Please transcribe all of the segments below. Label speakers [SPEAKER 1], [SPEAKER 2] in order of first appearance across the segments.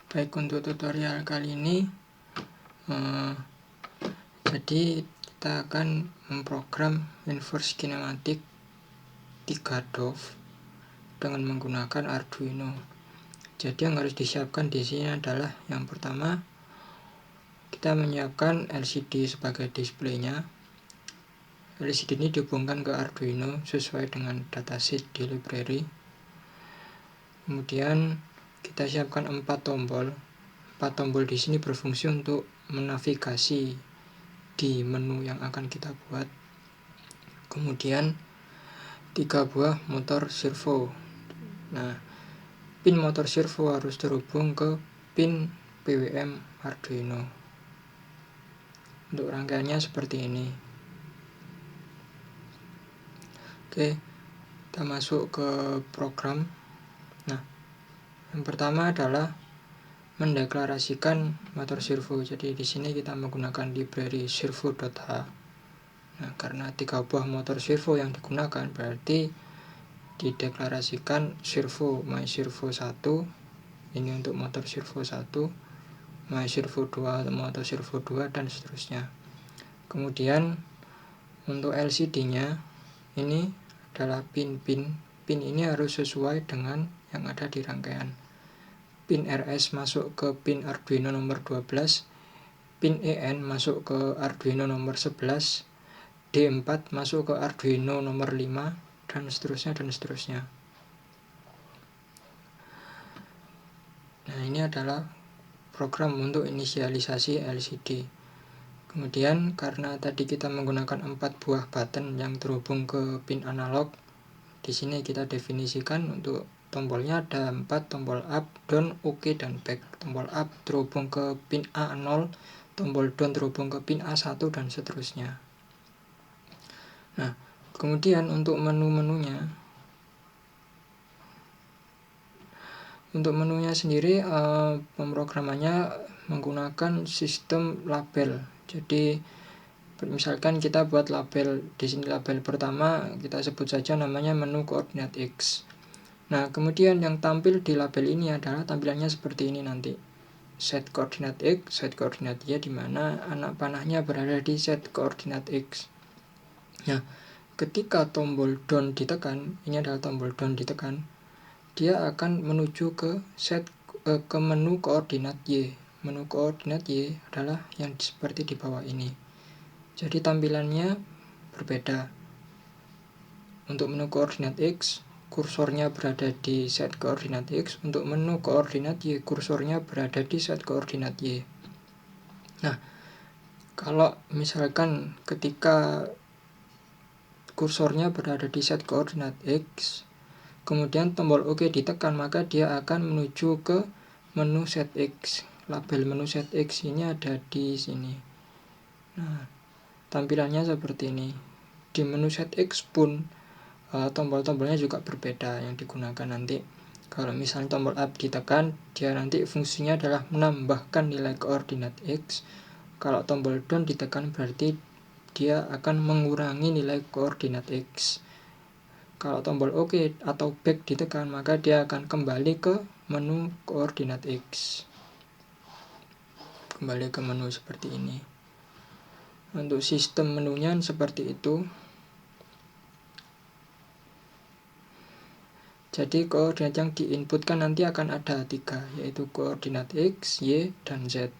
[SPEAKER 1] Baik, untuk tutorial kali ini jadi kita akan memprogram inverse kinematik 3 DOV dengan menggunakan Arduino. Jadi yang harus disiapkan di sini adalah yang pertama, kita menyiapkan LCD sebagai displaynya. LCD ini dihubungkan ke Arduino sesuai dengan datasheet di library. Kemudian kita siapkan 4 tombol. 4 tombol di sini berfungsi untuk menavigasi di menu yang akan kita buat. Kemudian 3 buah motor servo. Nah, pin motor servo harus terhubung ke pin PWM Arduino. Untuk rangkaiannya seperti ini. Oke, kita masuk ke program. Nah, yang pertama adalah mendeklarasikan motor servo. Jadi di sini kita menggunakan library servo.h. Nah, karena 3 buah motor servo yang digunakan, berarti dideklarasikan servo my servo 1 ini untuk motor servo 1, my servo 2 untuk motor servo 2, dan seterusnya. Kemudian untuk LCD nya ini adalah pin ini harus sesuai dengan yang ada di rangkaian. Pin RS masuk ke pin Arduino nomor 12, pin EN masuk ke Arduino nomor 11, D4 masuk ke Arduino nomor 5, dan seterusnya. Nah, ini adalah program untuk inisialisasi LCD. Kemudian karena tadi kita menggunakan 4 buah button yang terhubung ke pin analog, di sini kita definisikan untuk tombolnya ada 4, tombol up, down, OK, dan back. Tombol up terhubung ke pin A0, tombol down terhubung ke pin A1, dan seterusnya. Nah, kemudian untuk menu-menunya, sendiri pemrogramannya menggunakan sistem label. Jadi misalkan kita buat label, di sini label pertama kita sebut saja namanya menu koordinat X. Nah, kemudian yang tampil di label ini adalah tampilannya seperti ini nanti. Set koordinat X, set koordinat Y, di mana anak panahnya berada di set koordinat X. Nah, ketika tombol down ditekan, ini adalah tombol down ditekan, dia akan menuju ke ke menu koordinat Y. Menu koordinat Y adalah yang seperti di bawah ini. Jadi tampilannya berbeda. Untuk menu koordinat X, kursornya berada di set koordinat X. Untuk menu koordinat Y, kursornya berada di set koordinat Y. Nah, kalau misalkan ketika kursornya berada di set koordinat X, kemudian tombol OK ditekan, maka dia akan menuju ke menu set X. Label menu set X ini ada di sini. Nah, tampilannya seperti ini. Di menu set X pun tombol-tombolnya juga berbeda yang digunakan nanti. Kalau misalnya tombol up ditekan, dia nanti fungsinya adalah menambahkan nilai koordinat X. Kalau tombol down ditekan, berarti dia akan mengurangi nilai koordinat X. Kalau tombol OK atau back ditekan, maka dia akan kembali ke menu koordinat X. Kembali ke menu seperti ini. Untuk sistem menunya seperti itu. Jadi koordinat yang diinputkan nanti akan ada 3, yaitu koordinat X, Y, dan Z.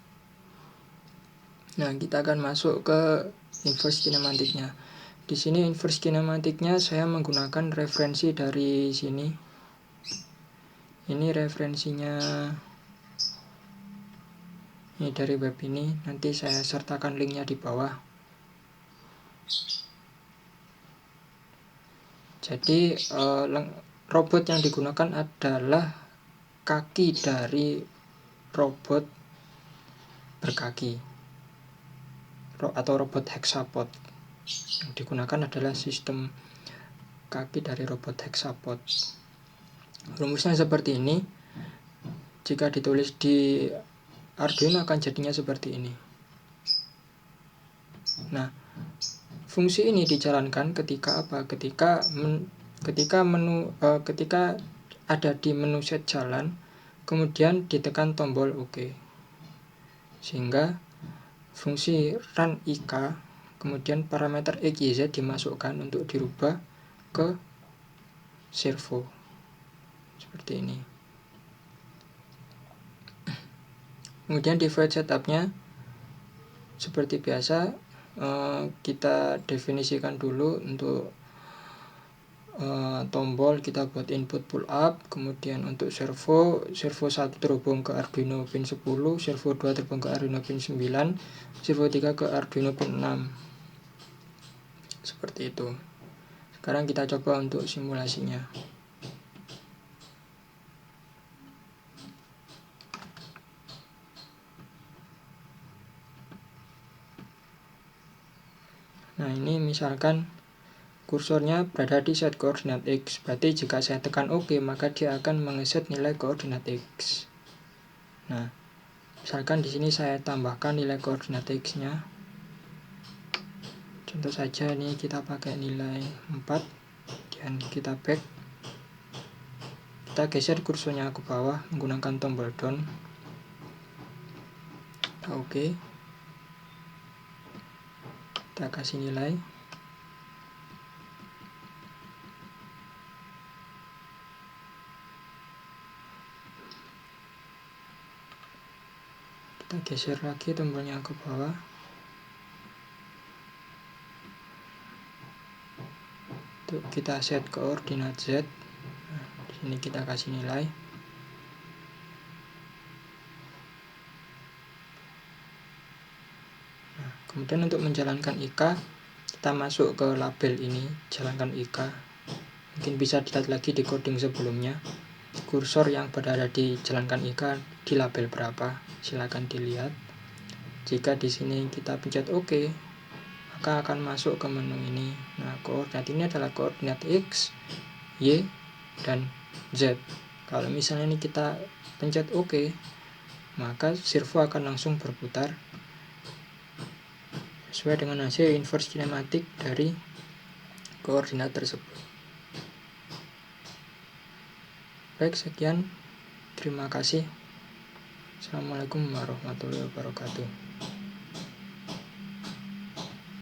[SPEAKER 1] Nah, kita akan masuk ke inverse kinematiknya. Di sini inverse kinematiknya saya menggunakan referensi dari sini. Ini referensinya, ini dari web ini. Nanti saya sertakan linknya di bawah. Jadi robot yang digunakan adalah kaki dari robot berkaki atau robot hexapod. Yang digunakan adalah sistem kaki dari robot hexapod. Rumusnya seperti ini. Jika ditulis di Arduino akan jadinya seperti ini. Nah, fungsi ini dijalankan ketika apa? Ketika ada di menu set jalan, kemudian ditekan tombol OK, sehingga fungsi run IK kemudian parameter XYZ dimasukkan untuk dirubah ke servo seperti ini. Kemudian di void setupnya seperti biasa, kita definisikan dulu untuk tombol kita buat input pull up, kemudian untuk servo 1 terhubung ke Arduino pin 10, servo 2 terhubung ke Arduino pin 9, servo 3 ke Arduino pin 6. Seperti itu. Sekarang kita coba untuk simulasinya. Nah, ini misalkan kursornya berada di set koordinat X. Berarti jika saya tekan OK, maka dia akan mengeset nilai koordinat X. Nah, misalkan di sini saya tambahkan nilai koordinat X-nya. Contoh saja ini kita pakai nilai 4 dan kita back. Kita geser kursornya ke bawah menggunakan tombol down. OK. Kita kasih nilai. Kita geser lagi tombolnya ke bawah. Untuk kita set koordinat Z. Nah, di sini kita kasih nilai. Nah, kemudian untuk menjalankan IK, kita masuk ke label ini, jalankan IK. Mungkin bisa dilihat lagi di coding sebelumnya. Kursor yang berada di jalankan IK di label berapa? Silakan dilihat. Jika di sini kita pencet OK, maka akan masuk ke menu ini. Nah, koordinat ini adalah koordinat X, Y, dan Z. Kalau misalnya ini kita pencet OK, maka servo akan langsung berputar sesuai dengan hasil inverse kinematik dari koordinat tersebut. Baik, sekian. Terima kasih. Assalamualaikum warahmatullahi wabarakatuh.